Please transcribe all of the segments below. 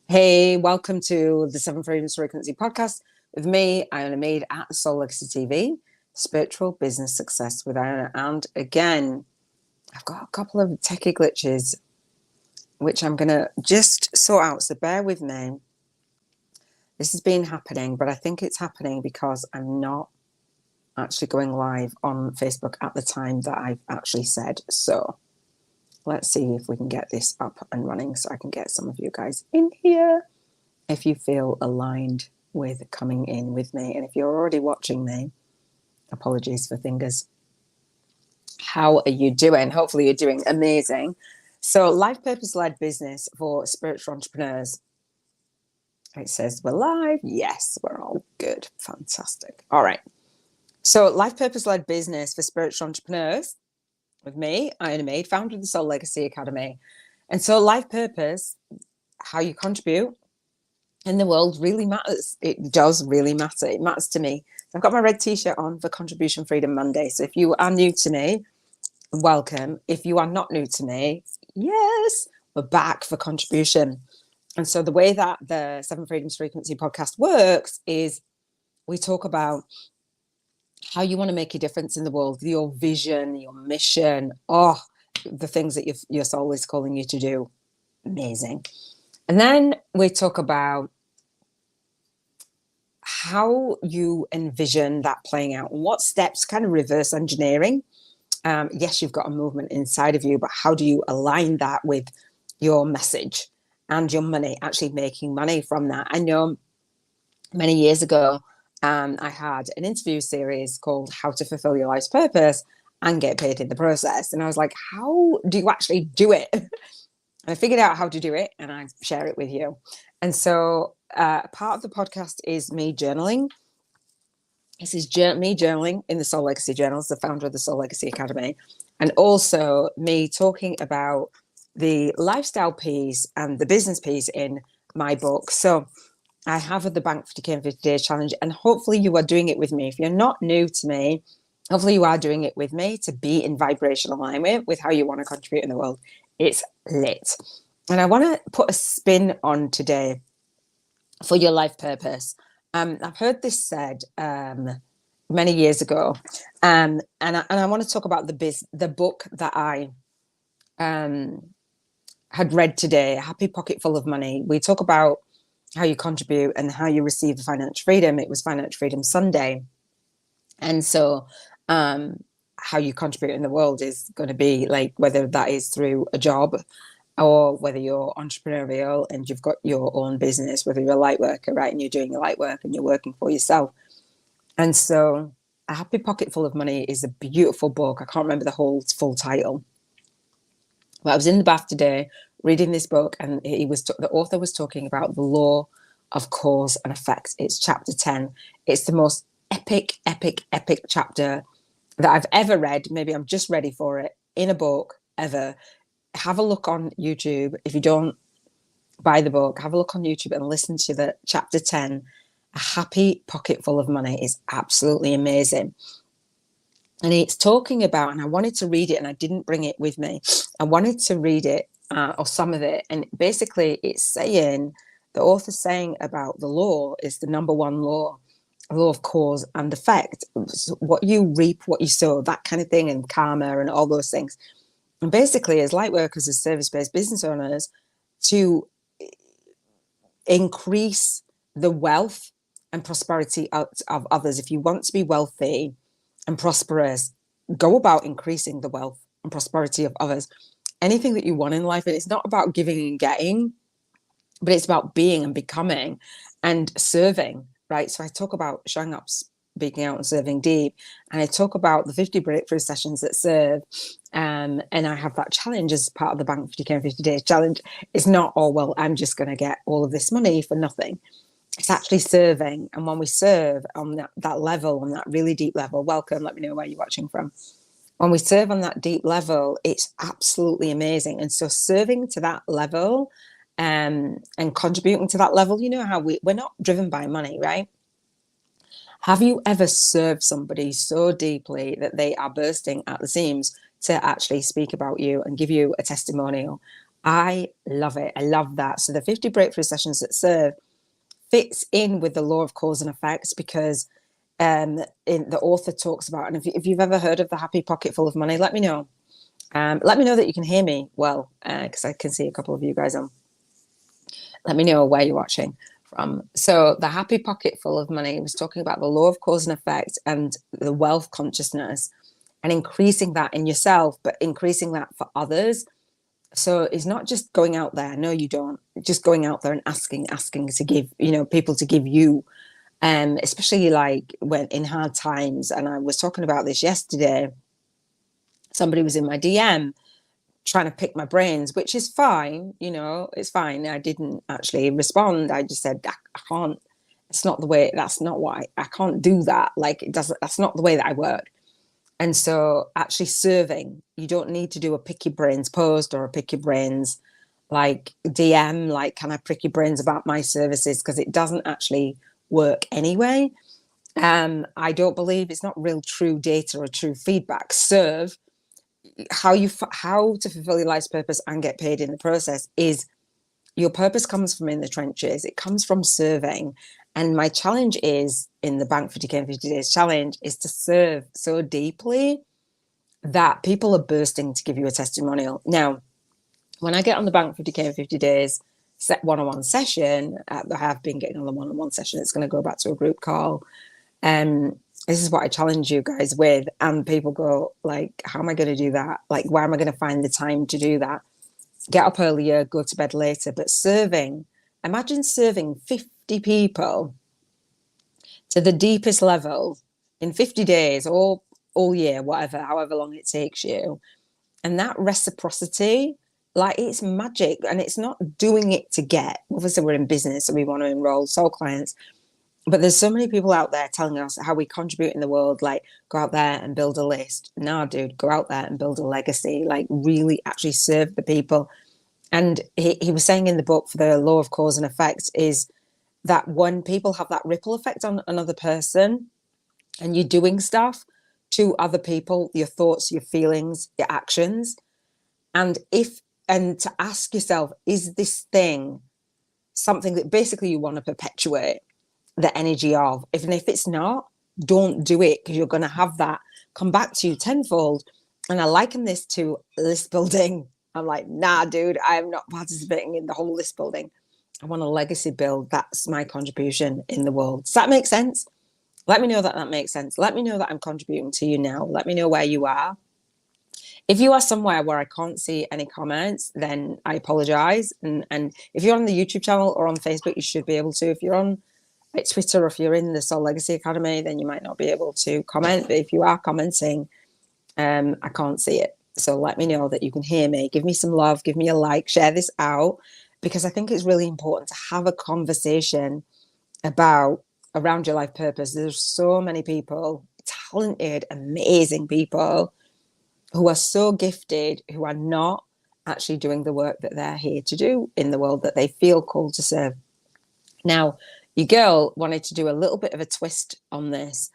Hey, welcome to the Seven Freedoms Frequency podcast with me, Iona Meade at Soul Legacy TV, Spiritual Business Success with Iona. And again, I've got a couple of techie glitches which I'm going to just sort out. So bear with me. This has been happening, but I think it's happening because I'm not actually going live on Facebook at the time that I've actually said. So let's see if we can get this up and running so I can get some of you guys in here. If you feel aligned with coming in with me, and if you're already watching me, apologies for fingers. How are you doing? Hopefully you're doing amazing. So life purpose led business for spiritual entrepreneurs. It says we're live. Yes, we're all good. Fantastic. All right. So life purpose led business for spiritual entrepreneurs with me, Iona Meade, founder of the Soul Legacy Academy. And so life purpose, how you contribute in the world really matters. It does really matter. It matters to me. I've got my red t-shirt on for Contribution Freedom Monday. So if you are new to me, welcome. If you are not new to me, yes, we're back for contribution. And so the way that the Seven Freedoms Frequency podcast works is we talk about how you want to make a difference in the world, your vision, your mission, the things that your soul is calling you to do. Amazing. And then we talk about how you envision that playing out and what steps, kind of reverse engineering. Yes, you've got a movement inside of you, but how do you align that with your message and your money, actually making money from that? I know many years ago, I had an interview series called How to Fulfill Your Life's Purpose and Get Paid in the Process. And I was like, how do you actually do it? And I figured out how to do it and I share it with you. And so part of the podcast is me journaling. This is me journaling in the Soul Legacy Journals, the founder of the Soul Legacy Academy, and also me talking about the lifestyle piece and the business piece in my book. So I have the Bank 50K in 50 Days Challenge, and hopefully you are doing it with me. If you're not new to me, hopefully you are doing it with me to be in vibrational alignment with how you want to contribute in the world. It's lit. And I want to put a spin on today for your life purpose. I've heard this said many years ago, and I want to talk about the book that I had read today, Happy Pocket Full of Money. We talk about how you contribute and how you receive the financial freedom. It was Financial Freedom Sunday, and so how you contribute in the world is going to be like whether that is through a job, or whether you're entrepreneurial and you've got your own business, whether you're a light worker, right, and you're doing your light work and you're working for yourself. And so A Happy Pocket Full of Money is a beautiful book. I can't remember the whole full title. But I was in the bath today reading this book, and the author was talking about the law of cause and effect. It's chapter 10. It's the most epic chapter that I've ever read. Maybe I'm just ready for it in a book ever. Have a look on YouTube. If you don't buy the book, have a look on YouTube and listen to the chapter 10. A Happy Pocket Full of Money is absolutely amazing. And it's talking about, and I wanted to read it and I didn't bring it with me. I wanted to read it or some of it. And basically it's saying, the author's saying about the law is the number one law of cause and effect. What you reap, what you sow, that kind of thing, and karma and all those things. And basically, as light workers, as service-based business owners, to increase the wealth and prosperity of others, if you want to be wealthy and prosperous, go about increasing the wealth and prosperity of others. Anything that you want in life, and it's not about giving and getting, but it's about being and becoming and serving, right? So I talk about showing up, speaking out, and serving deep. And I talk about the 50 breakthrough sessions that serve. And I have that challenge as part of the Bank 50K in 50 Days Challenge. It's not, oh, well, I'm just going to get all of this money for nothing. It's actually serving. And when we serve on that level, on that really deep level, welcome, let me know where you're watching from. When we serve on that deep level, it's absolutely amazing. And so serving to that level and contributing to that level, you know how we're not driven by money, right? Have you ever served somebody so deeply that they are bursting at the seams to actually speak about you and give you a testimonial? I love it. I love that. So the 50 breakthrough sessions that serve fits in with the law of cause and effects, because the author talks about, and if you've ever heard of the happy pocket full of money, let me know. Let me know that you can hear me well, because I can see a couple of you guys on. Let me know where you're watching from. So the happy pocket full of money was talking about the law of cause and effect and the wealth consciousness, and increasing that in yourself, but increasing that for others. So it's not just going out there. No, you don't. Just going out there and asking to give, people to give you, especially like when in hard times. And I was talking about this yesterday. Somebody was in my DM trying to pick my brains, which is fine. It's fine. I didn't actually respond. I just said, I can't, it's not the way, that's not why I can't do that. Like it doesn't, that's not the way that I work. And so actually serving, you don't need to do a pick your brains post or a pick your brains like DM, like, can I pick your brains about my services? Because it doesn't actually work anyway. I don't believe it's not real true data or true feedback. Serve, how to fulfill your life's purpose and get paid in the process is your purpose comes from in the trenches. It comes from serving. And my challenge is in the Bank 50K in 50 Days challenge is to serve so deeply that people are bursting to give you a testimonial. Now, when I get on the Bank 50K in 50 Days set one-on-one session, I have been getting on the one-on-one session. It's going to go back to a group call. This is what I challenge you guys with. And people go like, how am I going to do that? Like, where am I going to find the time to do that? Get up earlier, go to bed later. But serving, imagine serving 50 people to the deepest level in 50 days or all year, whatever, however long it takes you. And that reciprocity, like it's magic. And it's not doing it to get. Obviously, we're in business, so we want to enroll soul clients. But there's so many people out there telling us how we contribute in the world, like go out there and build a list. Nah, dude, go out there and build a legacy, like really actually serve the people. And he was saying in the book, for the law of cause and effect, is that when people have that ripple effect on another person and you're doing stuff to other people, your thoughts, your feelings, your actions, and to ask yourself, is this thing something that basically you want to perpetuate the energy of? Even if it's not, don't do it, because you're going to have that come back to you tenfold. And I liken this to list building. I'm like, nah, dude, I am not participating in the whole list building. I want a legacy build. That's my contribution in the world. Does that make sense? Let me know that makes sense. Let me know that I'm contributing to you now. Let me know where you are. If you are somewhere where I can't see any comments, then I apologize. And if you're on the YouTube channel or on Facebook, you should be able to. If you're on Twitter or if you're in the Soul Legacy Academy, then you might not be able to comment. But if you are commenting, I can't see it. So let me know that you can hear me. Give me some love. Give me a like. Share this out, because I think it's really important to have a conversation around your life purpose. There's so many people, talented, amazing people who are so gifted, who are not actually doing the work that they're here to do in the world, that they feel called to serve. Now, your girl wanted to do a little bit of a twist on this,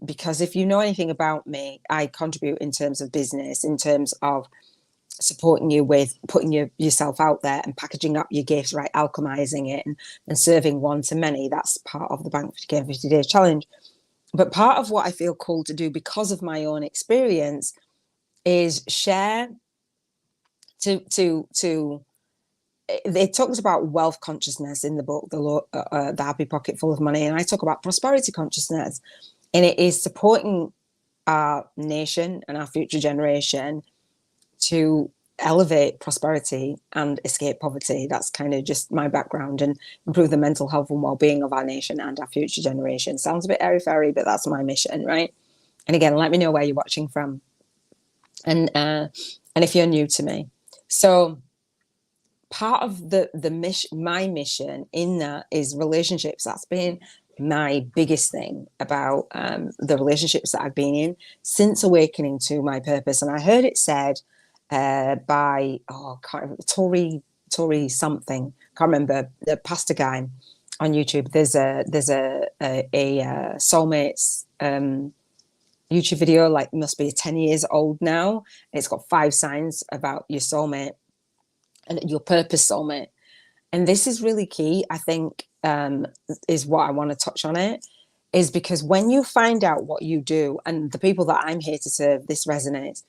because if you know anything about me, I contribute in terms of business, in terms of supporting you with putting yourself out there and packaging up your gifts, right, alchemizing it and serving one to many. That's part of the Bank 50K 50 Days challenge. But part of what I feel called to do because of my own experience is share to it talks about wealth consciousness in the book, the Happy Pocket Full of Money, and I talk about prosperity consciousness, and it is supporting our nation and our future generation to elevate prosperity and escape poverty. That's kind of just my background, and improve the mental health and well-being of our nation and our future generation. Sounds a bit airy-fairy, but that's my mission, right? And again, let me know where you're watching from, and if you're new to me. So part of the mission, my mission in that is relationships. That's been my biggest thing about the relationships that I've been in since awakening to my purpose. And I heard it said by Tory something, can't remember, the pastor guy on YouTube. There's a soulmates YouTube video, like must be 10 years old now. It's got 5 signs about your soulmate. and your purpose soulmate. And this is really key, I think, is what I want to touch on it, is because when you find out what you do, and the people that I'm here to serve, this resonates.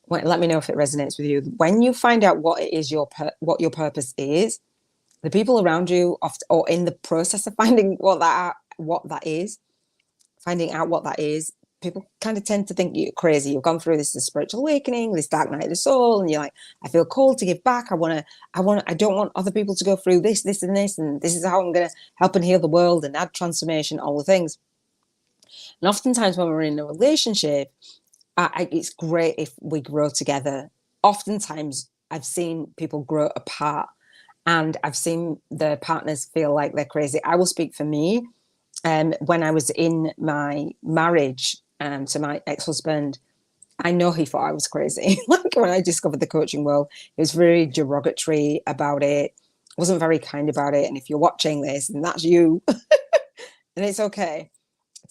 Let me know if it resonates with you. When you find out what it is what your purpose is, the people around you, or in the process of finding finding out what that is, people kind of tend to think you're crazy. You've gone through this spiritual awakening, this dark night of the soul, and you're like, I feel called to give back. I don't want other people to go through this, and this, and this is how I'm going to help and heal the world and add transformation, all the things. And oftentimes when we're in a relationship, it's great if we grow together. Oftentimes I've seen people grow apart, and I've seen the partners feel like they're crazy. I will speak for me. When I was in my marriage to my ex-husband, I know he thought I was crazy. Like when I discovered the coaching world, he was very derogatory about it, wasn't very kind about it. And if you're watching this, and that's you, and it's okay.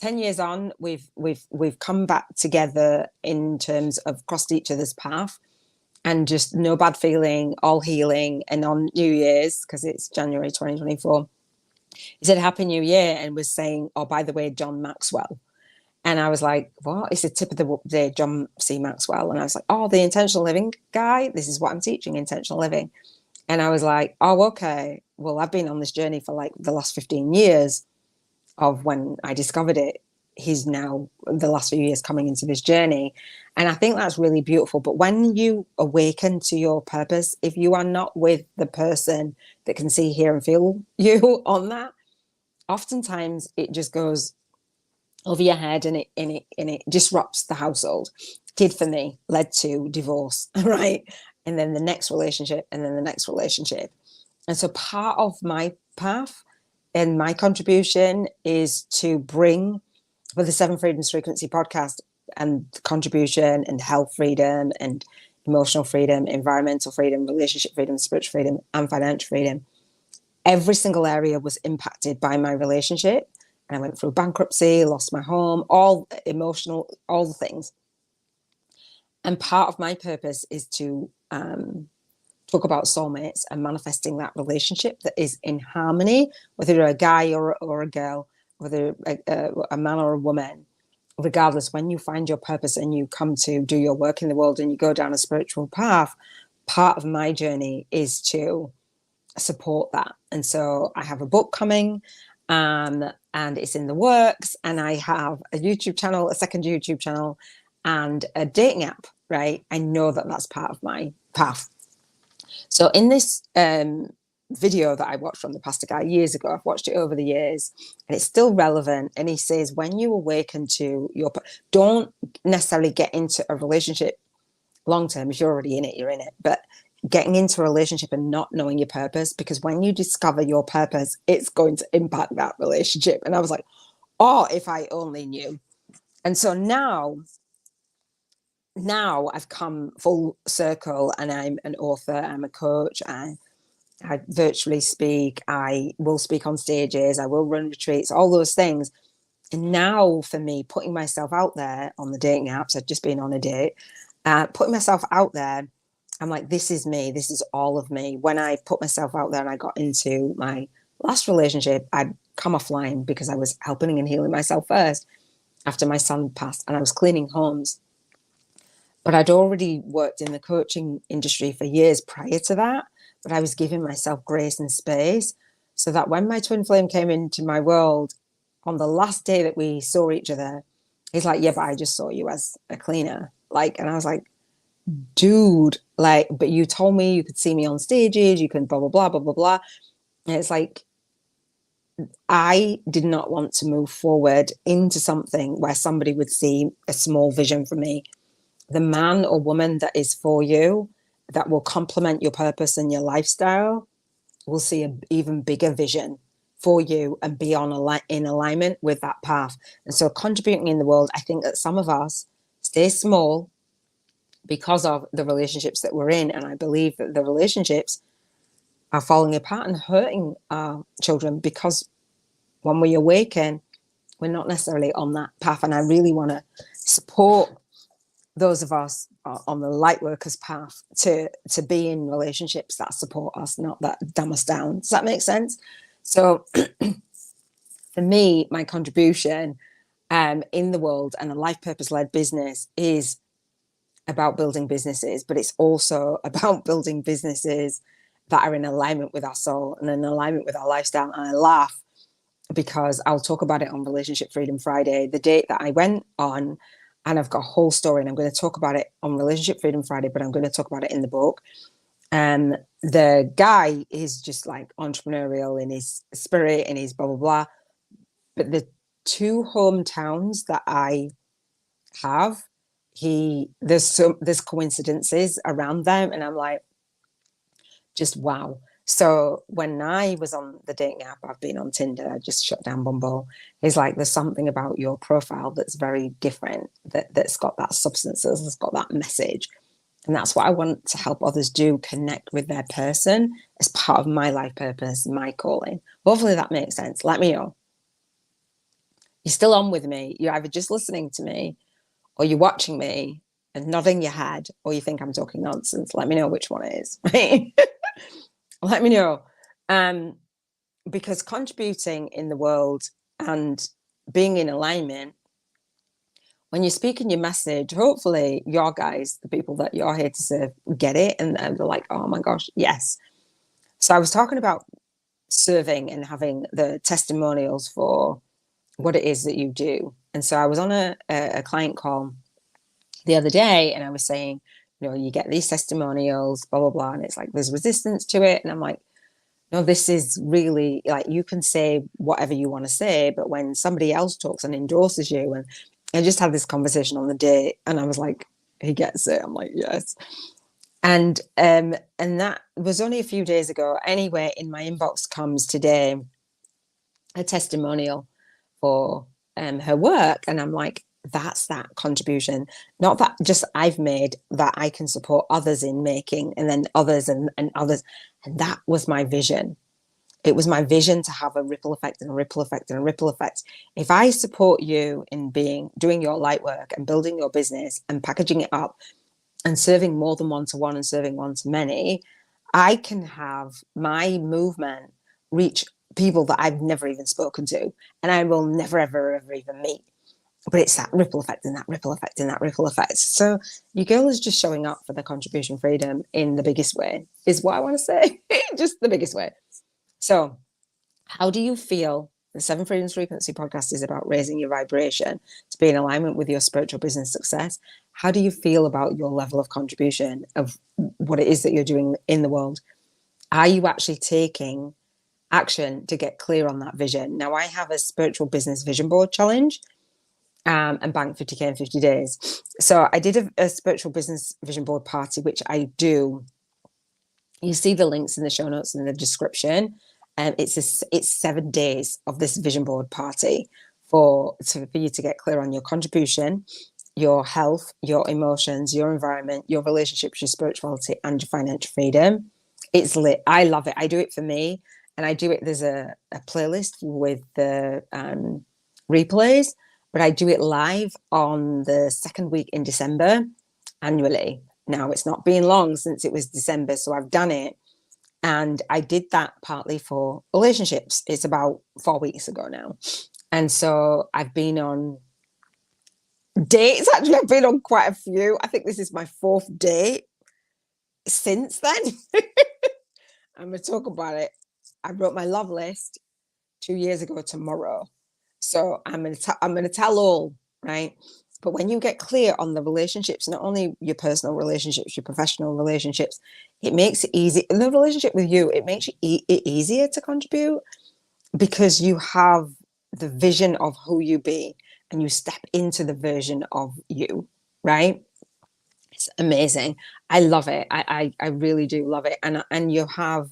10 years on, we've come back together in terms of crossed each other's path, and just no bad feeling, all healing. And on New Year's, because it's January 2024, he said Happy New Year and was saying, oh, by the way, John Maxwell. And I was like, what? It's the tip of the day, John C. Maxwell. And I was like, oh, the intentional living guy. This is what I'm teaching, intentional living. And I was like, oh, okay. Well, I've been on this journey for like the last 15 years of when I discovered it. He's now the last few years coming into this journey. And I think that's really beautiful. But when you awaken to your purpose, if you are not with the person that can see, hear, and feel you on that, oftentimes it just goes over your head, and it disrupts the household. Did for me, led to divorce, right? And then the next relationship, and then the next relationship. And so part of my path and my contribution is to bring, for the Seven Freedoms Frequency podcast, and contribution and health freedom and emotional freedom, environmental freedom, relationship freedom, spiritual freedom, and financial freedom. Every single area was impacted by my relationship. And I went through bankruptcy, lost my home, all emotional, all the things. And part of my purpose is to talk about soulmates and manifesting that relationship that is in harmony, whether you're a guy or a girl, whether a man or a woman. Regardless, when you find your purpose and you come to do your work in the world and you go down a spiritual path, part of my journey is to support that. And so I have a book coming, and it's in the works, and I have a YouTube channel, a second YouTube channel, and a dating app, right? I know that that's part of my path. So in this video that I watched from the pastor guy years ago, I've watched it over the years, and it's still relevant. And he says, when you awaken to don't necessarily get into a relationship long term. If you're already in it, you're in it. But getting into a relationship and not knowing your purpose, because when you discover your purpose, it's going to impact that relationship. And I was like, oh, if I only knew. And so now I've come full circle, and I'm an author, I'm a coach, I virtually speak, I will speak on stages, I will run retreats, all those things. And now for me, putting myself out there on the dating apps, I've just been on a date, putting myself out there, I'm like, this is me, this is all of me. When I put myself out there and I got into my last relationship, I'd come offline because I was helping and healing myself first after my son passed, and I was cleaning homes. But I'd already worked in the coaching industry for years prior to that, but I was giving myself grace and space so that when my twin flame came into my world on the last day that we saw each other, he's like, yeah, but I just saw you as a cleaner. Like, and I was like, dude, like, but you told me you could see me on stages, you can blah, blah, blah, blah, blah, blah. And it's like, I did not want to move forward into something where somebody would see a small vision for me. The man or woman that is for you, that will complement your purpose and your lifestyle, will see an even bigger vision for you and be in alignment with that path. And so contributing in the world, I think that some of us stay small because of the relationships that we're in. And I believe that the relationships are falling apart and hurting our children, because when we awaken, we're not necessarily on that path. And I really want to support those of us on the light workers path to be in relationships that support us, not that dumb us down. Does that make sense? So for me, my contribution in the world and a life purpose led business is about building businesses, but it's also about building businesses that are in alignment with our soul and in alignment with our lifestyle. And I laugh because I'll talk about it on Relationship Freedom Friday, the date that I went on, and I've got a whole story, and I'm going to talk about it on Relationship Freedom Friday, but I'm going to talk about it in the book. The guy is just like entrepreneurial in his spirit and he's blah, blah, blah. But the two hometowns that I have, there's coincidences around them, and I'm like, just wow. So when I was on the dating app, I've been on Tinder, I just shut down Bumble. It's like there's something about your profile that's very different, that's got that substance, that's got that message. And that's what I want to help others do, connect with their person as part of my life purpose, my calling. Hopefully that makes sense. Let me know. You're still on with me. You're either just listening to me or you're watching me and nodding your head, or you think I'm talking nonsense. Let me know which one it is. Right? Let me know. Because contributing in the world and being in alignment, when you're speaking your message, hopefully your guys, the people that you're here to serve, get it. And they're like, oh my gosh, yes. So I was talking about serving and having the testimonials for what it is that you do. And so I was on a client call the other day, and I was saying, you know, you get these testimonials, blah, blah, blah. And it's like, there's resistance to it. And I'm like, no, this is really like, you can say whatever you want to say, but when somebody else talks and endorses you, and I just had this conversation on the day, and I was like, he gets it. I'm like, yes. And that was only a few days ago. Anyway, in my inbox comes today a testimonial for her work, and I'm like, that's that contribution, not that just I've made, that I can support others in making, and then others and others. And that was my vision. It was my vision to have a ripple effect and a ripple effect and a ripple effect. If I support you in doing your light work and building your business and packaging it up and serving more than one-to-one and serving one-to-many, I can have my movement reach people that I've never even spoken to, and I will never, ever, ever even meet. But it's that ripple effect and that ripple effect and that ripple effect. So your girl is just showing up for the contribution freedom in the biggest way, is what I want to say. Just the biggest way. So how do you feel? The Seven Freedoms Frequency podcast is about raising your vibration to be in alignment with your spiritual business success. How do you feel about your level of contribution of what it is that you're doing in the world? Are you actually taking action to get clear on that vision? Now, I have a spiritual business vision board challenge, and bank 50K in 50 days. So I did a spiritual business vision board party, which I do. You see the links in the show notes and in the description. It's 7 days of this vision board party for you to get clear on your contribution, your health, your emotions, your environment, your relationships, your spirituality, and your financial freedom. It's lit. I love it. I do it for me, and I do it. There's a playlist with the replays, but I do it live on the second week in December annually. Now, it's not been long since it was December, so I've done it. And I did that partly for relationships. It's about 4 weeks ago now. And so I've been on dates. Actually, I've been on quite a few. I think this is my 4th date since then. I'm going to talk about it. I wrote my love list 2 years ago tomorrow. So I'm going to tell all, right? But when you get clear on the relationships, not only your personal relationships, your professional relationships, it makes it easy. In the relationship with you, it makes it easier to contribute because you have the vision of who you be and you step into the version of you, right? It's amazing. I love it. I really do love it. And you have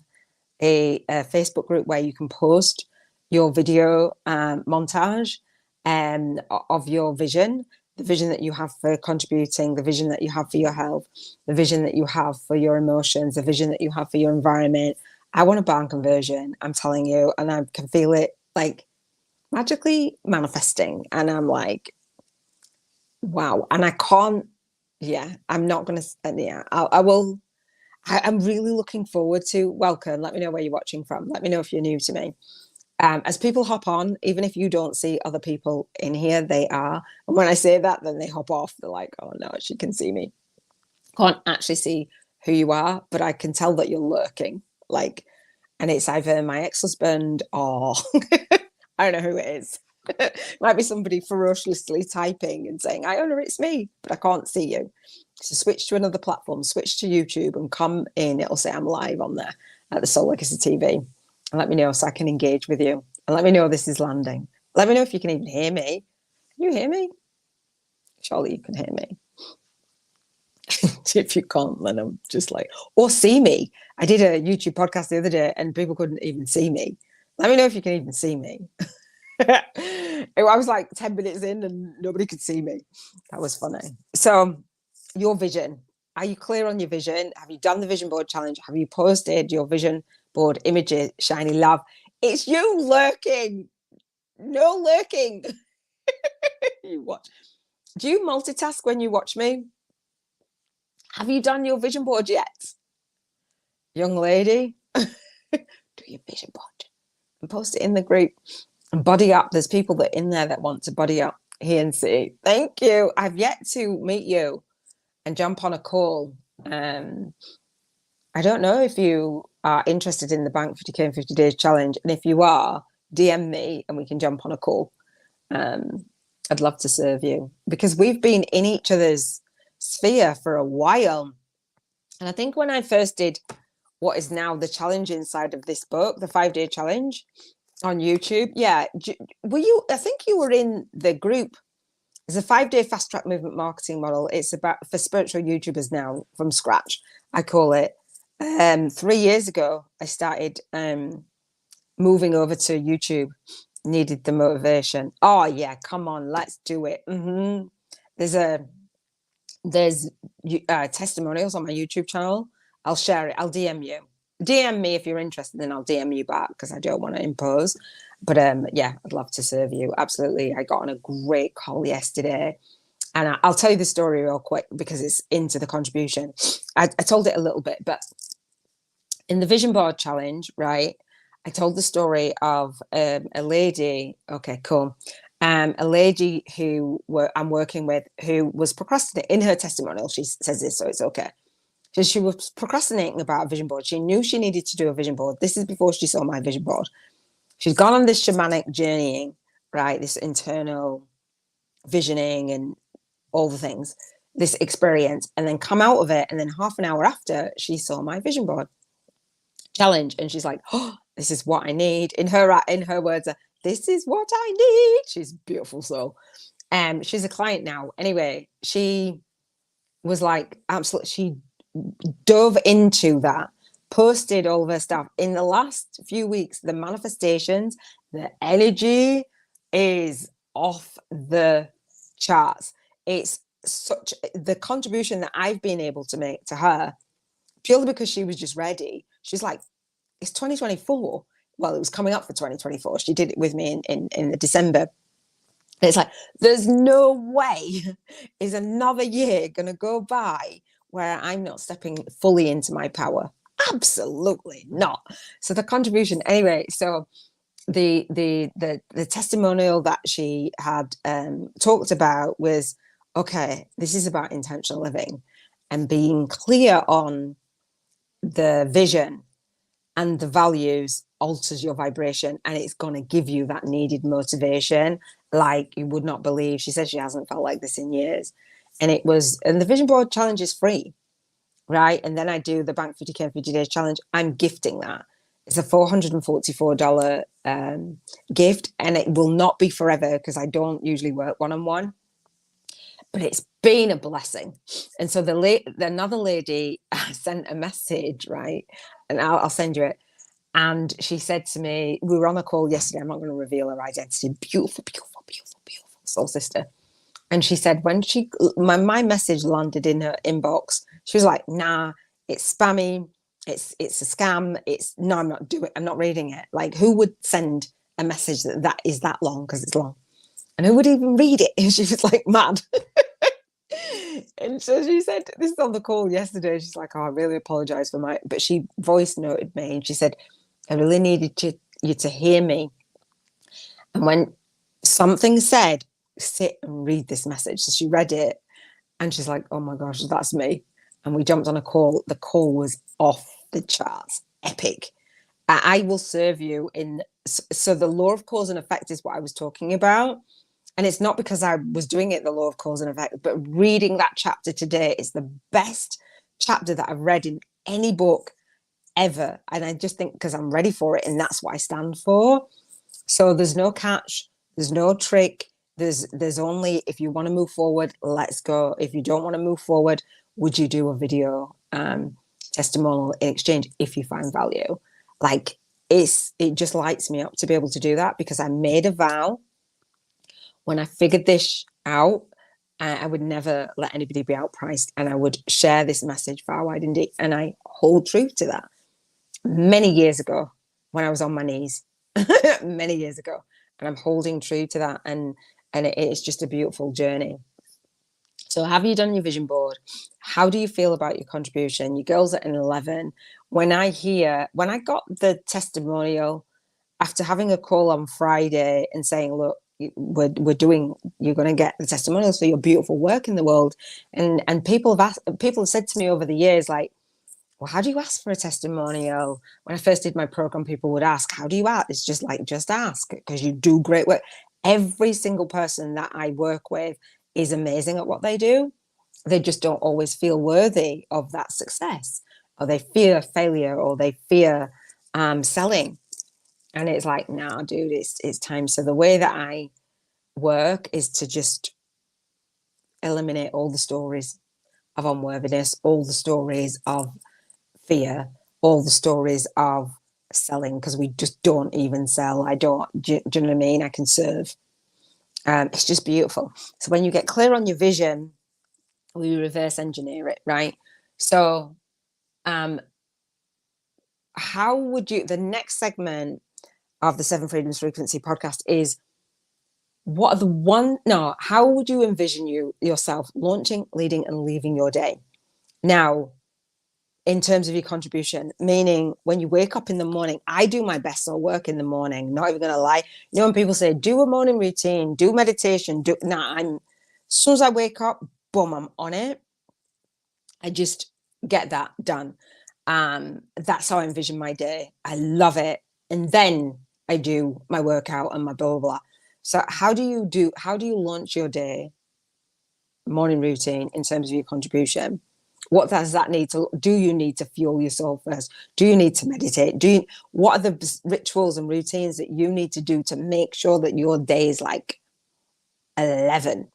a Facebook group where you can post your video montage of your vision, the vision that you have for contributing, the vision that you have for your health, the vision that you have for your emotions, the vision that you have for your environment. I want a barn conversion, I'm telling you, and I can feel it like magically manifesting. And I'm like, wow. And I can't Yeah, I'm not going to, yeah, I will. I'm really looking forward to welcome. Let me know where you're watching from. Let me know if you're new to me. As people hop on, even if you don't see other people in here, they are. And when I say that, then they hop off. They're like, oh no, she can see me. Can't actually see who you are, but I can tell that you're lurking. Like, and it's either my ex-husband or I don't know who it is. Might be somebody ferociously typing and saying, Iona, it's me, but I can't see you. So switch to another platform, switch to YouTube and come in. It'll say I'm live on there at the Soul Legacy TV. And let me know so I can engage with you. And let me know this is landing. Let me know if you can even hear me. Can you hear me? Surely you can hear me. If you can't, then I'm just like, or see me. I did a YouTube podcast the other day and people couldn't even see me. Let me know if you can even see me. I was like 10 minutes in and nobody could see me. That was funny. So your vision, are you clear on your vision? Have you done the vision board challenge? Have you posted your vision board images? Shiny love. It's you lurking. No lurking. You watch. Do you multitask when you watch me? Have you done your vision board yet? Young lady, do your vision board and post it in the group. And body up. There's people that are in there that want to body up. Here and see. Thank you. I've yet to meet you and jump on a call. I don't know if you are interested in the Bank 50K in 50 Days challenge. And if you are, DM me and we can jump on a call. I'd love to serve you because we've been in each other's sphere for a while. And I think when I first did what is now the challenge inside of this book, the 5-day challenge on YouTube. Yeah. Were you, I think you were in the group. It's a 5-day fast track movement marketing model. It's about for spiritual YouTubers now from scratch. I call it. 3 years ago, I started moving over to YouTube. Needed the motivation. Oh yeah, come on, let's do it. Mm-hmm. There's testimonials on my YouTube channel. I'll share it. I'll DM you. DM me if you're interested, and I'll DM you back because I don't want to impose. But yeah, I'd love to serve you. Absolutely. I got on a great call yesterday. And I'll tell you the story real quick because it's into the contribution. I told it a little bit, but in the vision board challenge, right, I told the story of a lady. Okay, cool. A lady who I'm working with who was procrastinating. In her testimonial, she says this, so it's okay. So she was procrastinating about a vision board. She knew she needed to do a vision board. This is before she saw my vision board. She's gone on this shamanic journeying, right? This internal visioning and all the things, this experience, and then come out of it. And then half an hour after, she saw my vision board challenge. And she's like, oh, this is what I need. In her words, this is what I need. She's a beautiful soul. She's a client now. Anyway, she was like, absolutely, she dove into that, posted all of her stuff. In the last few weeks, the manifestations, the energy is off the charts. It's such the contribution that I've been able to make to her purely because she was just ready. She's like, it's 2024. Well, it was coming up for 2024. She did it with me in the December. And it's like, there's no way is another year going to go by where I'm not stepping fully into my power. Absolutely not. So the contribution, anyway. So the testimonial that she had talked about was, okay, this is about intentional living and being clear on the vision and the values alters your vibration, and it's going to give you that needed motivation like you would not believe. She said she hasn't felt like this in years. And the vision board challenge is free, right? And then I do the Bank 50K in 50 Days challenge. I'm gifting that. It's a $444 gift, and it will not be forever because I don't usually work one-on-one. But it's been a blessing. And so another lady sent a message, right? And I'll send you it. And she said to me, we were on a call yesterday. I'm not going to reveal her identity. Beautiful, beautiful, beautiful, beautiful soul sister. And she said when my message landed in her inbox, she was like, nah, it's spammy. It's a scam. No, I'm not doing it. I'm not reading it. Like, who would send a message that is that long? Because it's long. And who would even read it? And she was like mad. And so she said, this is on the call yesterday. She's like, oh, I really apologize for my, but she voice noted me and she said, I really needed you to hear me. And when something said, sit and read this message. So she read it and she's like, oh my gosh, that's me. And we jumped on a call. The call was off the charts, epic. I will serve you in. So the law of cause and effect is what I was talking about. And it's not because I was doing it, the law of cause and effect, but reading that chapter today is the best chapter that I've read in any book ever. And I just think because I'm ready for it and that's what I stand for. So there's no catch, there's no trick. There's only, if you want to move forward, let's go. If you don't want to move forward, would you do a video testimonial in exchange if you find value? Like it just lights me up to be able to do that because I made a vow when I figured this out. I would never let anybody be outpriced, and I would share this message far wide indeed. And I hold true to that. Many years ago, when I was on my knees, many years ago, and I'm holding true to that. And it's just a beautiful journey. So have you done your vision board? How do you feel about your contribution? Your girls at an 11. When I got the testimonial after having a call on Friday and saying, look, you're going to get the testimonials for your beautiful work in the world. And people have said to me over the years, like, well, how do you ask for a testimonial? When I first did my program, people would ask, how do you ask? It's just like, just ask because you do great work. Every single person that I work with is amazing at what they do. They just don't always feel worthy of that success, or they fear failure, or they fear selling. And it's like, nah, dude, it's time. So the way that I work is to just eliminate all the stories of unworthiness, all the stories of fear, all the stories of selling, because we just don't even sell. Do you know what I mean? I can serve. It's just beautiful. So when you get clear on your vision, we reverse engineer it, right? So how would you, the next segment of the Seven Freedoms Frequency podcast is, how would you envision yourself launching, leading, and leaving your day? Now, in terms of your contribution, meaning when you wake up in the morning, I do my best soul work in the morning, not even going to lie. You know, when people say, do a morning routine, do meditation, as soon as I wake up, boom, I'm on it. I just get that done. That's how I envision my day. I love it. And then I do my workout and my blah, blah, blah. So how do you launch your day, morning routine, in terms of your contribution? What does that need to, do you need to fuel your soul first? Do you need to meditate? What are the rituals and routines that you need to do to make sure that your day is like 11?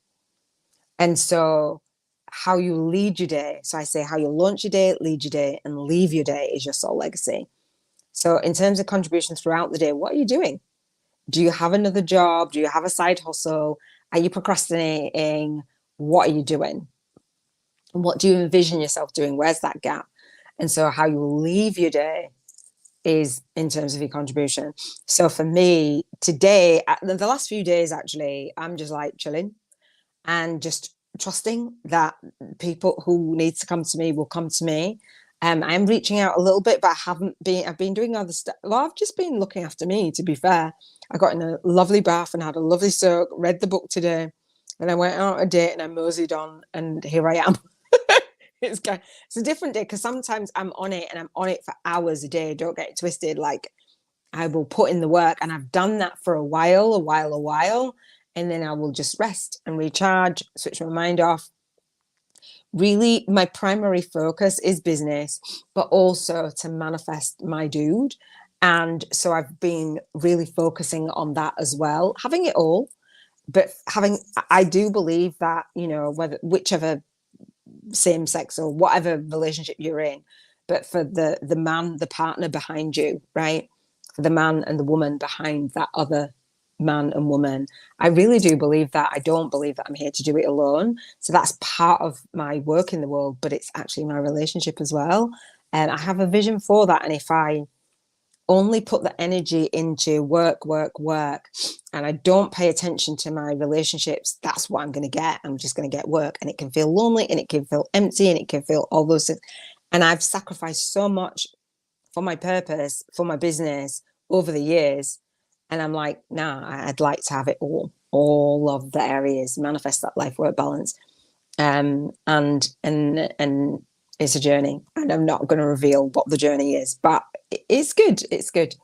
And so how you lead your day. So I say how you launch your day, lead your day, and leave your day is your soul legacy. So in terms of contribution throughout the day, what are you doing? Do you have another job? Do you have a side hustle? Are you procrastinating? What are you doing? And what do you envision yourself doing? Where's that gap? And so how you leave your day is in terms of your contribution. So for me today, the last few days, actually, I'm just like chilling and just trusting that people who need to come to me will come to me. I'm reaching out a little bit, but I've been doing other stuff. Well, I've just been looking after me, to be fair. I got in a lovely bath and had a lovely soak, read the book today, and I went out a date and I moseyed on, and here I am. It's a different day, because sometimes I'm on it and I'm on it for hours a day. Don't get it twisted. Like, I will put in the work, and I've done that for a while, and then I will just rest and recharge, switch my mind off. Really, my primary focus is business, but also to manifest my dude. And so I've been really focusing on that as well, having it all. But I do believe that, you know, whichever same sex or whatever relationship you're in, but for the man, the partner behind you, right? For the man and the woman behind that other man and woman, I really do believe that. I don't believe that I'm here to do it alone. So that's part of my work in the world, but it's actually my relationship as well. And I have a vision for that. And if I only put the energy into work, and I don't pay attention to my relationships, that's what I'm going to get. I'm just going to get work, and it can feel lonely, and it can feel empty, and it can feel all those things. And I've sacrificed so much for my purpose, for my business over the years. And I'm like, nah, I'd like to have it all of the areas, manifest that life work balance. And it's a journey, and I'm not going to reveal what the journey is, but it's good. It's good.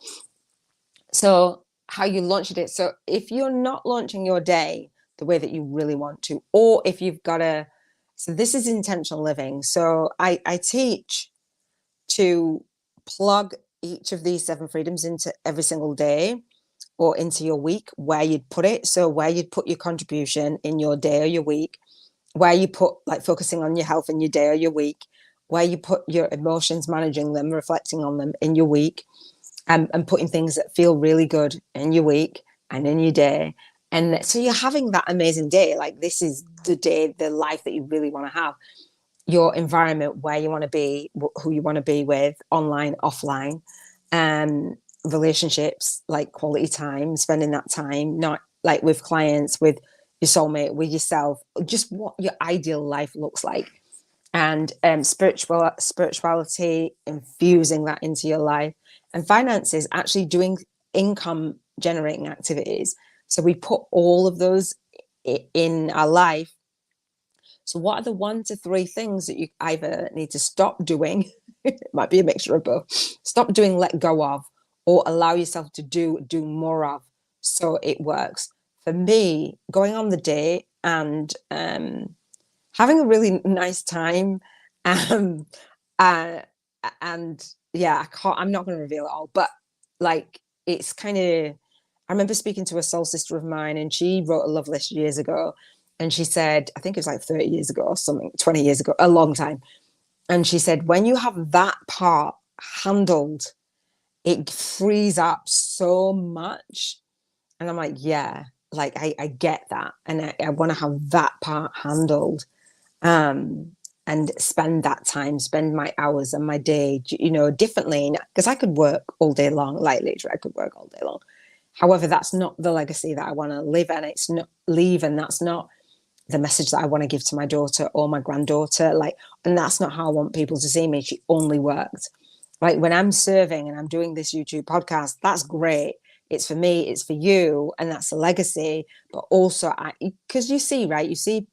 So how you launched it. So if you're not launching your day the way that you really want to, or if you've got so this is intentional living. So I teach to plug each of these 7 freedoms into every single day or into your week, where you'd put it. So where you'd put your contribution in your day or your week, where you put like focusing on your health in your day or your week, where you put your emotions, managing them, reflecting on them in your week, and putting things that feel really good in your week and in your day. And so you're having that amazing day. Like, this is the day, the life that you really want to have. Your environment, where you want to be, who you want to be with, online, offline, relationships, like quality time, spending that time, not like with clients, with your soulmate, with yourself, just what your ideal life looks like. And spirituality, infusing that into your life, and finances, actually doing income generating activities. So we put all of those in our life. So what are the 1 to 3 things that you either need to stop doing? It might be a mixture of both. Stop doing, let go of, or allow yourself to do more of, so it works. For me, going on the day and having a really nice time, and yeah, I'm not going to reveal it all, but like, it's kind of, I remember speaking to a soul sister of mine, and she wrote a love list years ago. And she said, I think it was like 30 years ago or something, 20 years ago, a long time. And she said, when you have that part handled, it frees up so much. And I'm like, yeah, like I get that. And I want to have that part handled, and spend that time, spend my hours and my day, differently. Because I could work all day long, like literally I could work all day long. However, that's not the legacy that I want to live, and it's not leave. And that's not the message that I want to give to my daughter or my granddaughter. Like, and that's not how I want people to see me. She only worked. Like, when I'm serving and I'm doing this YouTube podcast, that's great. It's for me, it's for you, and that's a legacy. But also, because you see, right? You see,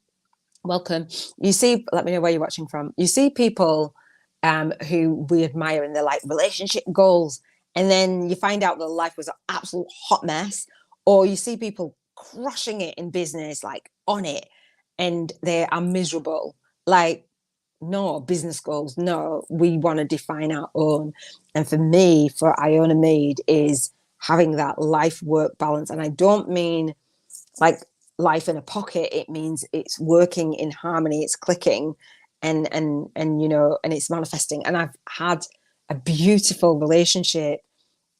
welcome. You see, let me know where you're watching from. You see people who we admire, and they're like relationship goals, and then you find out that life was an absolute hot mess. Or you see people crushing it in business, like on it, and they are miserable. Like, no, business goals, no, we want to define our own. And for me, for Iona Meade, is having that life work balance. And I don't mean like life in a pocket. It means it's working in harmony, it's clicking, and it's manifesting. And I've had a beautiful relationship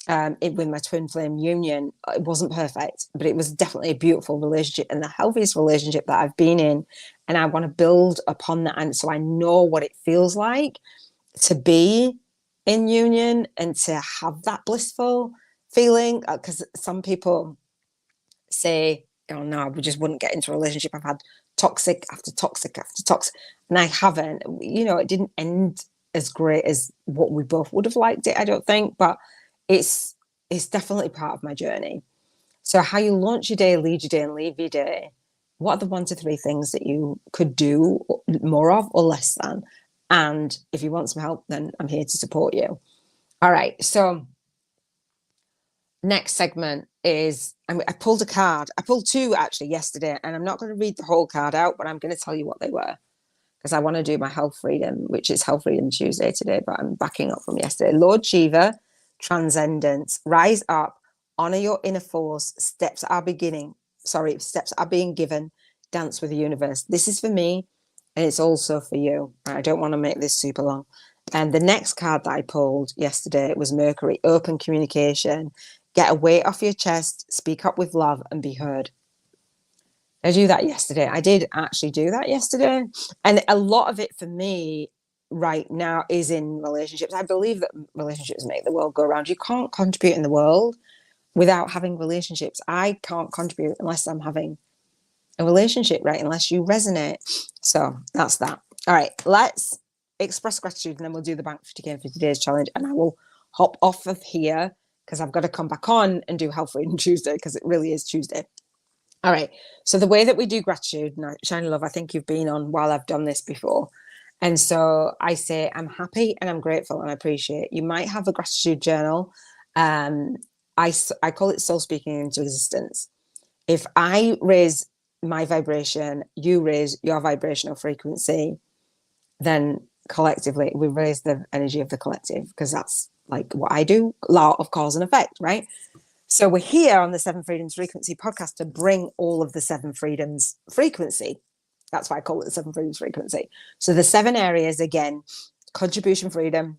with my twin flame union. It wasn't perfect, but it was definitely a beautiful relationship, and the healthiest relationship that I've been in. And I want to build upon that. And so I know what it feels like to be in union and to have that blissful feeling. Because some people say, oh no, we just wouldn't get into a relationship. I've had toxic after toxic after toxic, and I haven't. It didn't end as great as what we both would have liked it, I don't think, but it's definitely part of my journey. So how you launch your day, lead your day, and leave your day. What are the 1 to 3 things that you could do more of or less than? And if you want some help, then I'm here to support you. All right. So next segment is, I pulled a card. I pulled 2 actually yesterday, and I'm not going to read the whole card out, but I'm going to tell you what they were, because I want to do my health freedom, which is Health Freedom Tuesday today, but I'm backing up from yesterday. Lord Shiva, transcendence, rise up, honor your inner force, steps are being given, dance with the universe. This is for me, and it's also for you. I don't want to make this super long. And the next card that I pulled yesterday was Mercury, open communication, get a weight off your chest, speak up with love, and be heard. I do that yesterday. I did actually do that yesterday. And a lot of it for me right now is in relationships. I believe that relationships make the world go round. You can't contribute in the world without having relationships. I can't contribute unless I'm having a relationship, right? Unless you resonate. So that's that. All right, let's express gratitude and then we'll do the Bank 50K in 50 Days challenge. And I will hop off of here because I've got to come back on and do Health Freedom Tuesday because it really is Tuesday. All right. So the way that we do gratitude, now, Shiny Love, I think you've been on while I've done this before. And so I say, I'm happy and I'm grateful and I appreciate. You might have a gratitude journal. I call it soul speaking into existence. If I raise my vibration, you raise your vibrational frequency, then collectively we raise the energy of the collective, because that's like what I do, law of cause and effect, right? So we're here on the Seven Freedoms Frequency podcast to bring all of the Seven Freedoms frequency. That's why I call it the Seven Freedoms Frequency. So the 7 areas, again, contribution freedom,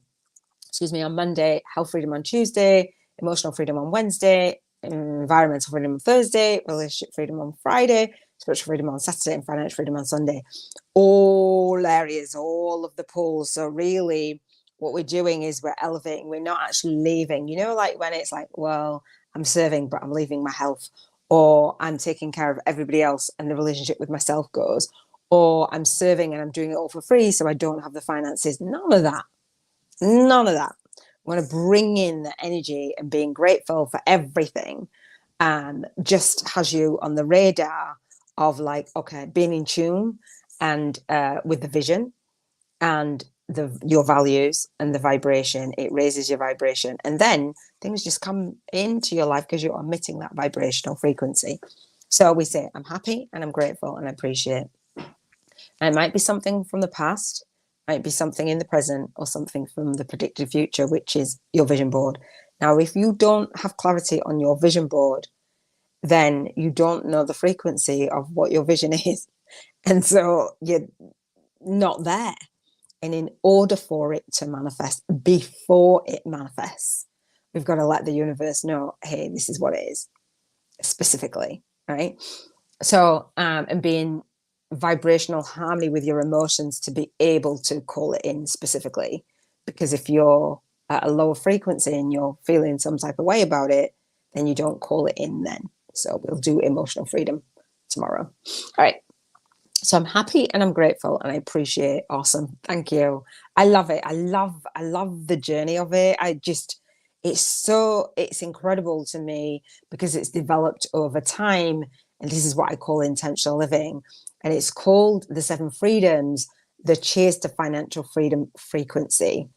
on Monday, health freedom on Tuesday, emotional freedom on Wednesday, environmental freedom on Thursday, relationship freedom on Friday, spiritual freedom on Saturday, and financial freedom on Sunday. All areas, all of the poles. So really what we're doing is we're elevating. We're not actually leaving. You know, like when it's like, well, I'm serving, but I'm leaving my health, or I'm taking care of everybody else and the relationship with myself goes, or I'm serving and I'm doing it all for free, so I don't have the finances. None of that. None of that. I want to bring in the energy and being grateful for everything, just has you on the radar of like, okay, being in tune and with the vision and your values and the vibration. It raises your vibration, and then things just come into your life because you're emitting that vibrational frequency. So we say, I'm happy and I'm grateful and I appreciate. And it might be something from the past, might be something in the present, or something from the predicted future, which is your vision board. Now, if you don't have clarity on your vision board, then you don't know the frequency of what your vision is. And so you're not there. And in order for it to manifest, before it manifests, we've got to let the universe know, hey, this is what it is specifically, right? So, and being vibrational harmony with your emotions to be able to call it in specifically. Because if you're at a lower frequency and you're feeling some type of way about it, then you don't call it in then. So we'll do emotional freedom tomorrow. All right. So I'm happy and I'm grateful and I appreciate. Awesome. Thank you. I love it. I love the journey of it. It's incredible to me because it's developed over time. And this is what I call intentional living. And it's called the 7 Freedoms, the Cheers to Financial Freedom frequency,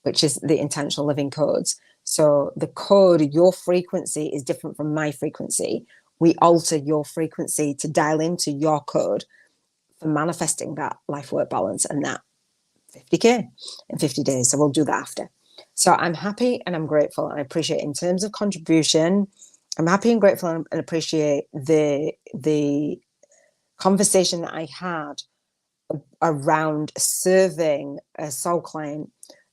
which is the intentional living codes. So the code, your frequency is different from my frequency. We alter your frequency to dial into your code for manifesting that life work balance and that 50K in 50 days. So we'll do that after. So I'm happy and I'm grateful and I appreciate. In terms of contribution, I'm happy and grateful and appreciate the conversation that I had around serving a soul client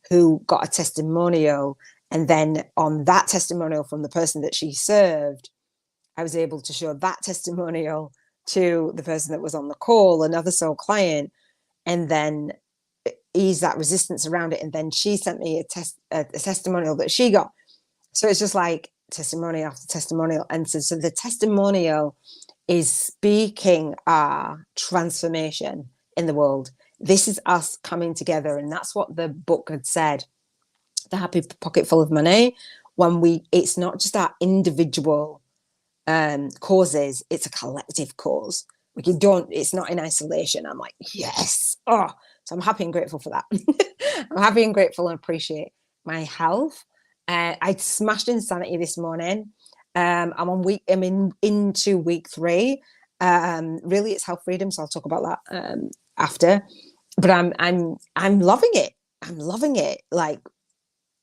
who got a testimonial, and then on that testimonial from the person that she served, I was able to show that testimonial to the person that was on the call, another soul client, and then ease that resistance around it. And then she sent me a testimonial that she got. So it's just like testimonial after testimonial. And so the testimonial is speaking our transformation in the world. This is us coming together. And that's what the book had said, The Happy Pocket Full of Money. It's not just our individual causes, it's a collective cause. It's not in isolation. I'm like, yes. So I'm happy and grateful for that. I'm happy and grateful and appreciate my health. I smashed Insanity this morning. I'm into week 3. Really, it's health freedom, so I'll talk about that after. But I'm loving it. I'm loving it. Like,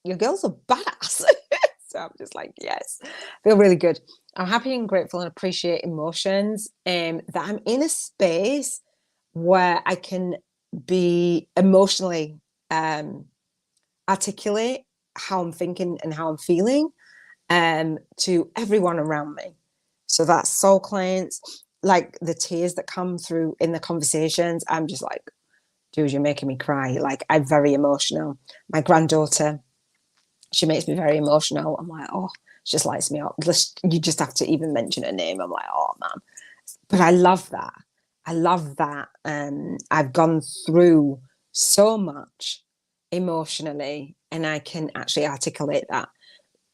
your girl's a badass. So I'm just like, yes, feel really good. I'm happy and grateful and appreciate emotions. That I'm in a space where I can be emotionally articulate how I'm thinking and how I'm feeling to everyone around me. So that's soul clients, like the tears that come through in the conversations. I'm just like, dude, you're making me cry. Like, I'm very emotional. My granddaughter, she makes me very emotional. I'm like, oh, she just lights me up. You just have to even mention her name. I'm like, oh man. But I love that. I love that. I've gone through so much emotionally, and I can actually articulate that.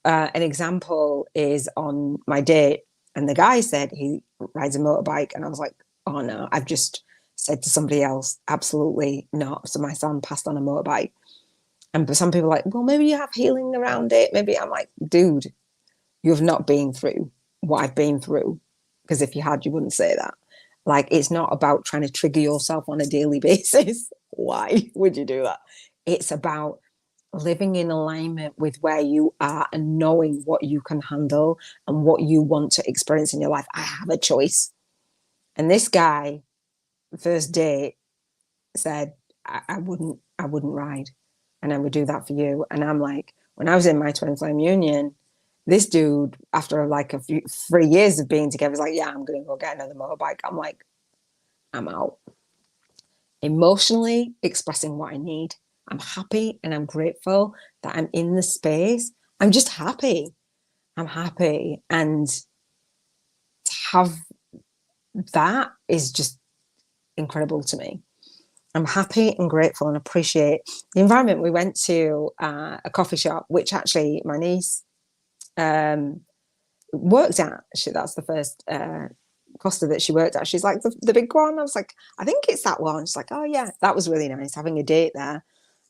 An example is on my date, and the guy said he rides a motorbike, and I was like, oh no, I've just said to somebody else, absolutely not. So my son passed on a motorbike. And some people are like, well, maybe you have healing around it. Maybe I'm like, dude, you have not been through what I've been through. Because if you had, you wouldn't say that. Like, it's not about trying to trigger yourself on a daily basis. Why would you do that? It's about living in alignment with where you are and knowing what you can handle and what you want to experience in your life. I have a choice. And this guy, first date, said, I wouldn't ride, and I would do that for you. And I'm like, when I was in my twin flame union, this dude, after like 3 years of being together, was like, yeah, I'm gonna go get another motorbike. I'm like, I'm out. Emotionally expressing what I need. I'm happy and I'm grateful that I'm in the space. I'm just happy. I'm happy. And to have that is just incredible to me. I'm happy and grateful and appreciate the environment. We went to a coffee shop, which actually my niece worked at. That's the first Costa that she worked at. She's like, the big one. I was like, I think it's that one. She's like, oh yeah, that was really nice having a date there.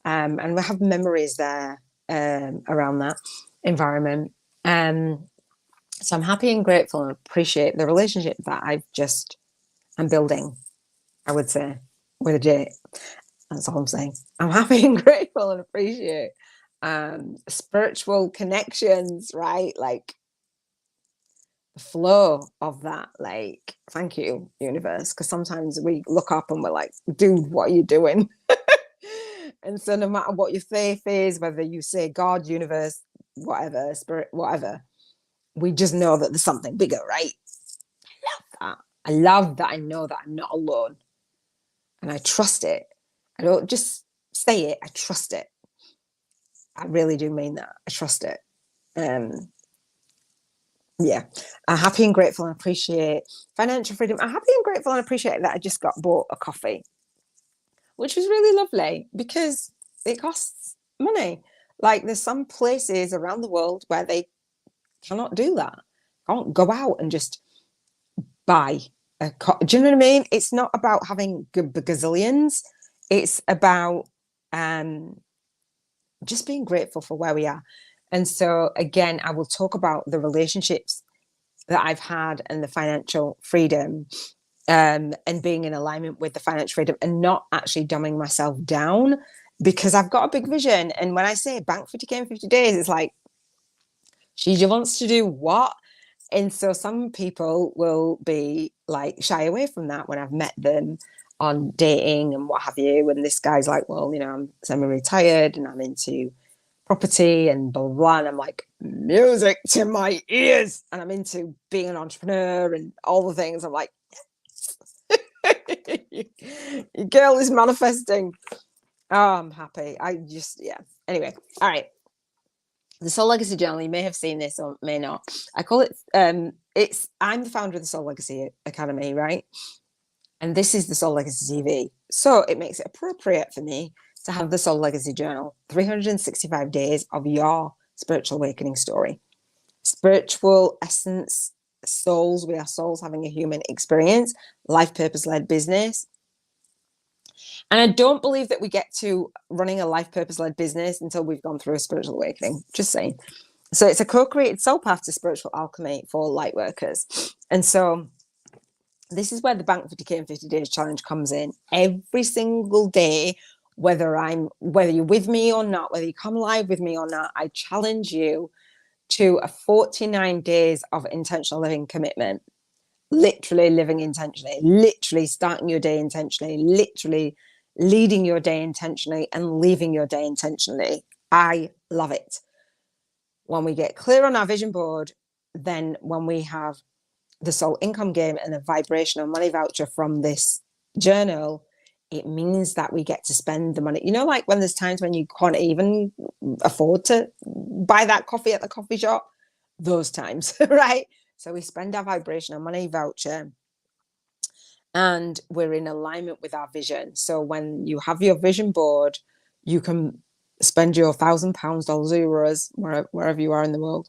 And we have memories there around that environment. So I'm happy and grateful and appreciate the relationship that I'm building, I would say, with a date. That's all I'm saying. I'm happy and grateful and appreciate spiritual connections, right? Like the flow of that. Like, thank you, universe. Because sometimes we look up and we're like, dude, what are you doing? And so no matter what your faith is, whether you say God, universe, whatever, spirit, whatever, we just know that there's something bigger, right? I love that. I love that I know that I'm not alone. And I trust it. I don't just say it, I trust it. I really do mean that. I trust it. Yeah. I'm happy and grateful and appreciate financial freedom. I'm happy and grateful and appreciate that I just got bought a coffee, which was really lovely because it costs money. Like, there's some places around the world where they cannot do that. Can't go out and just buy do you know what I mean? It's not about having gazillions. It's about just being grateful for where we are. And so again, I will talk about the relationships that I've had and the financial freedom, and being in alignment with the financial freedom and not actually dumbing myself down, because I've got a big vision. And when I say bank 50K in 50 days, it's like, she wants to do what? And so some people will be like shy away from that when I've met them on dating and what have you. And this guy's like, well, I'm semi-retired and I'm into property and blah, blah, blah. And I'm like, music to my ears. And I'm into being an entrepreneur and all the things. I'm like, your girl is manifesting. Oh, I'm happy. Yeah. Anyway, all right. The Soul Legacy Journal, you may have seen this or may not. I call it, I'm the founder of the Soul Legacy Academy, right? And this is the Soul Legacy TV. So it makes it appropriate for me to have the Soul Legacy Journal, 365 days of your spiritual awakening story. Spiritual essence, souls, we are souls having a human experience, life purpose-led business. And I don't believe that we get to running a life purpose-led business until we've gone through a spiritual awakening. Just saying. So it's a co-created soul path to spiritual alchemy for light workers. And so this is where the Bank 50K in 50 Days challenge comes in. Every single day, whether you're with me or not, whether you come live with me or not, I challenge you to a 49 days of intentional living commitment. Literally living intentionally, literally starting your day intentionally, literally leading your day intentionally and leaving your day intentionally. I love it. When we get clear on our vision board, then when we have the soul income game and a vibrational money voucher from this journal, it means that we get to spend the money. You know, like when there's times when you can't even afford to buy that coffee at the coffee shop, those times, right? So we spend our vibrational money voucher and we're in alignment with our vision. So when you have your vision board, you can spend your £1,000, dollars, euros, wherever you are in the world,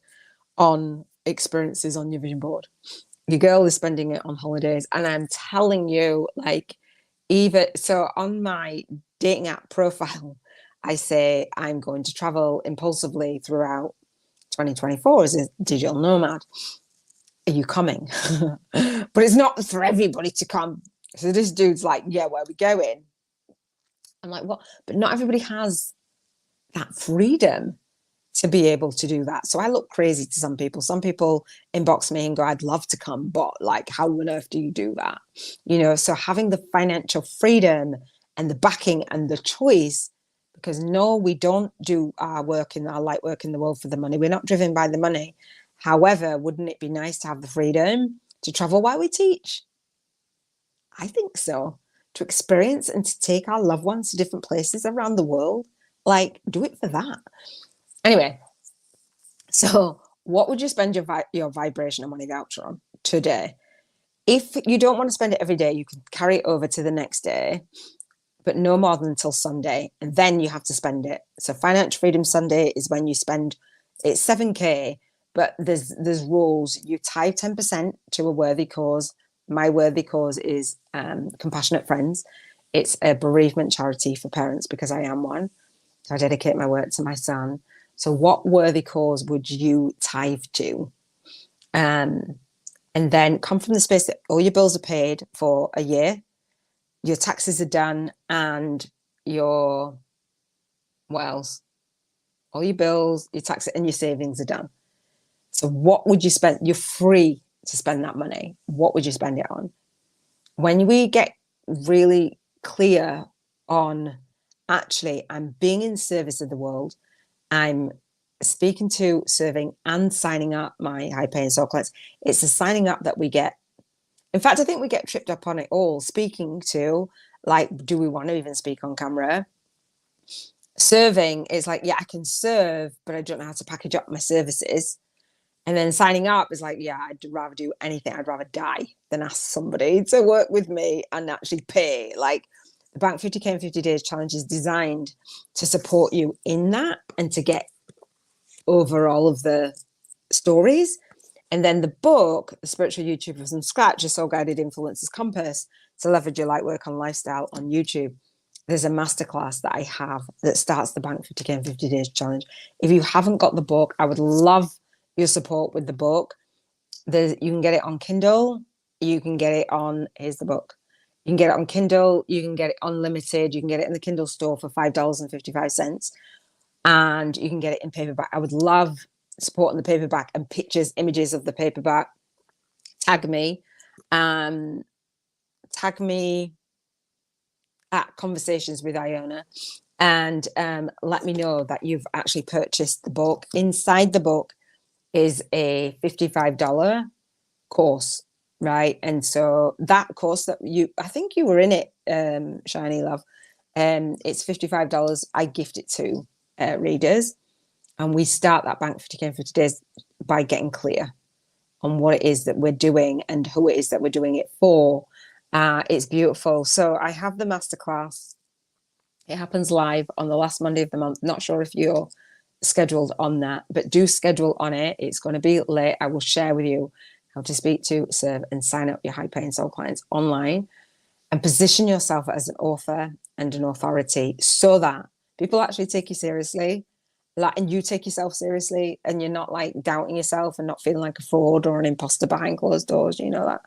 on experiences on your vision board. Your girl is spending it on holidays. And I'm telling you, like, even so on my dating app profile, I say I'm going to travel impulsively throughout 2024 as a digital nomad. Are you coming? But it's not for everybody to come. So this dude's like, yeah, where are we going? I'm like, what? But not everybody has that freedom to be able to do that. So I look crazy to some people. Some people inbox me and go, I'd love to come, but like, how on earth do you do that? You know, so having the financial freedom and the backing and the choice, because no, we don't do our work in our light work in the world for the money. We're not driven by the money. However, wouldn't it be nice to have the freedom to travel while we teach? I think so. To experience and to take our loved ones to different places around the world. Like, do it for that. Anyway, so what would you spend your vibrational money voucher on today? If you don't want to spend it every day, you can carry it over to the next day, but no more than until Sunday. And then you have to spend it. So Financial Freedom Sunday is when you spend, it's 7K, but there's rules. You tie 10% to a worthy cause. My worthy cause is Compassionate Friends. It's a bereavement charity for parents because I am one. So I dedicate my work to my son. So what worthy cause would you tithe to? And then come from the space that all your bills are paid for a year, your taxes are done, and your, what else? All your bills, your taxes, and your savings are done. So what would you spend? You're free to spend that money. What would you spend it on? When we get really clear on, actually, I'm being in service of the world, I'm speaking to, serving, and signing up my high paying soul clients. It's the signing up that we get. In fact, I think we get tripped up on it all. Speaking to, like, do we want to even speak on camera? Serving is like, yeah, I can serve, but I don't know how to package up my services. And then signing up is like, yeah, I'd rather do anything. I'd rather die than ask somebody to work with me and actually pay. Like, the Bank 50K in 50 Days Challenge is designed to support you in that and to get over all of the stories. And then the book, The Spiritual YouTuber from Scratch, A Soul Guided Influencer's Compass to Leverage Your Lightwork and Lifestyle on YouTube. There's a masterclass that I have that starts the Bank 50K in 50 Days Challenge. If you haven't got the book, I would love your support with the book. You can get it on Kindle. You can get it on, here's the book. You can get it on Kindle. You can get it unlimited. You can get it in the Kindle store for $5.55. And you can get it in paperback. I would love supporting the paperback and pictures, images of the paperback. Tag me at Conversations with Iona and let me know that you've actually purchased the book. Inside the book is a $55 course, right? And so that course that I think you were in it, Shiny Love, it's $55. I gift it to readers, and we start that Bank 50K in 50 Days by getting clear on what it is that we're doing and who it is that we're doing it for. It's beautiful. So I have the masterclass. It happens live on the last Monday of the month. Not sure if you're scheduled on that, but do schedule on it. It's going to be late. I will share with you how to speak to, serve, and sign up your high paying soul clients online and position yourself as an author and an authority so that people actually take you seriously, like, and you take yourself seriously, and you're not like doubting yourself and not feeling like a fraud or an imposter behind closed doors. You know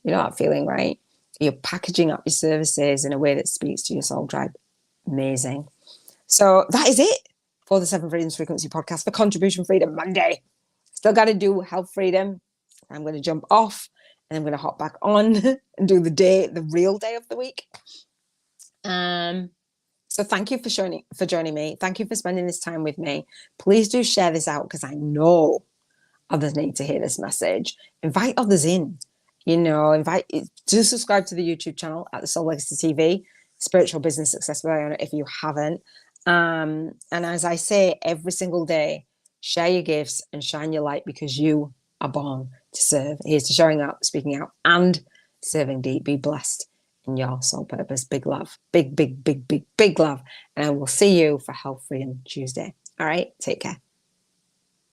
that feeling, right? You're packaging up your services in a way that speaks to your soul tribe. Amazing. So that is it for the Seven Freedoms Frequency podcast for Contribution Freedom Monday. Still got to do health freedom. I'm going to jump off and I'm going to hop back on and do the real day of the week. So thank you for joining me. Thank you for spending this time with me. Please do share this out because I know others need to hear this message. Invite others in. Do subscribe to the YouTube channel at the Soul Legacy TV. Spiritual Business Success with Iona if you haven't. And as I say every single day, share your gifts and shine your light, because you are born to serve. Here's to showing up, speaking out, and serving deep. Be blessed in your soul purpose. Big love. Big, big, big, big, big love. And I will see you for Health Freedom Tuesday. All right. Take care.